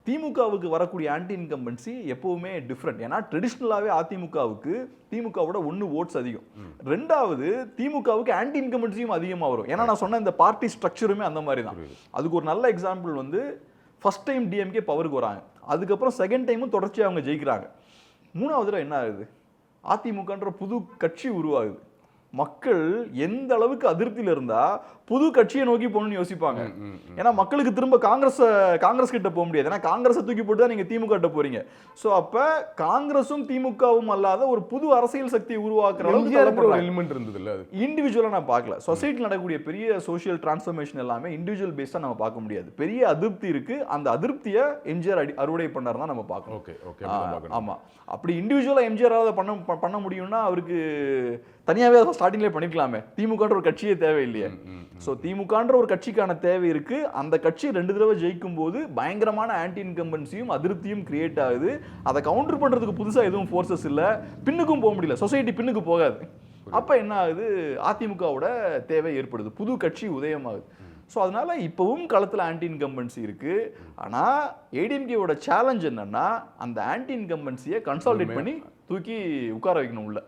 திமுகவுக்கு வரக்கூடிய anti incumbency எப்பவுமே டிஃப்ரெண்ட். ஏன்னா ட்ரெடிஷ்னலாகவே அதிமுகவுக்கு திமுகவோட 1 ஓட்ஸ் அதிகம், 2வது திமுகவுக்கு ஆன்டி இன்கம்பன்சியும் அதிகமாக வரும். ஏன்னா நான் சொன்ன இந்த பார்ட்டி ஸ்ட்ரக்சருமே அந்த மாதிரி தான். அதுக்கு ஒரு நல்ல எக்ஸாம்பிள் வந்து ஃபர்ஸ்ட் டைம் டிஎம்கே பவருக்கு வராங்க, அதுக்கப்புறம் செகண்ட் டைமும் தொடர்ச்சியாக அவங்க ஜெயிக்கிறாங்க. 3வது என்ன ஆகுது, அதிமுகன்ற புது கட்சி உருவாகுது. மக்கள் எந்த அளவுக்கு அதிருப்தியில் இருந்தா புது கட்சியை நோக்கி போகணும்னு யோசிப்பாங்க. ஏன்னா மக்களுக்கு திரும்ப காங்கிரஸ் கிட்ட போக முடியாது, ஏன்னா காங்கிரஸை தூக்கி போட்டு தான் நீங்க திமுக கிட்ட போறீங்க. சோ அப்ப காங்கிரஸும் திமுகவும் அல்லாத ஒரு புது அரசியல் சக்தியை உருவாக்குற அளவுக்கு எலிமெண்ட் இருந்தது இல்ல. இண்டிவிஜுவலா நான் பார்க்கல. சொசைட்டியில் நடக்கக்கூடிய பெரிய சோஷியல் டிரான்ஸ்ஃபர்மேஷன் எல்லாமே இண்டிவிஜுவல் பேஸா நம்ம பார்க்க முடியாது. பெரிய அதிருப்தி இருக்கு, அந்த அதிருப்தியை எம்ஜிஆர் அறுவடை பண்ணார் தான் நம்ம பார்க்கணும். ஆமா, அப்படி இண்டிவிஜுவலா எம்ஜிஆர் பண்ண முடியும்னா அவருக்கு தனியாவே ஸ்டார்டிங்லேயே பண்ணிக்கலாமே. திமுகன்ற ஒரு கட்சியே தேவையில்லையே. ஸோ திமுகன்ற ஒரு கட்சிக்கான தேவை இருக்கு. அந்த கட்சி 2 தடவை ஜெயிக்கும் போது பயங்கரமான ஆன்டி இன்கம்பன்சியும் அதிருப்தியும் கிரியேட் ஆகுது. அதை கவுண்டர் பண்றதுக்கு புதுசா எதுவும் ஃபோர்ஸஸ் இல்லை, பின்னுக்கும் போக முடியல, சொசைட்டி பின்னுக்கு போகாது. அப்ப என்ன ஆகுது, அதிமுகவோட தேவை ஏற்படுது, புது கட்சி உதயமாகுது. ஸோ அதனால இப்பவும் களத்தில் ஆன்டி இன்கம்பன்சி இருக்கு. ஆனால் ஏடிஎம்கேவோட சேலஞ்ச் என்னன்னா அந்த ஆன்டி இன்கம்பன்சியை கன்சாலிடேட் பண்ணி தூக்கி உட்கார வைக்கணும் உள்ள.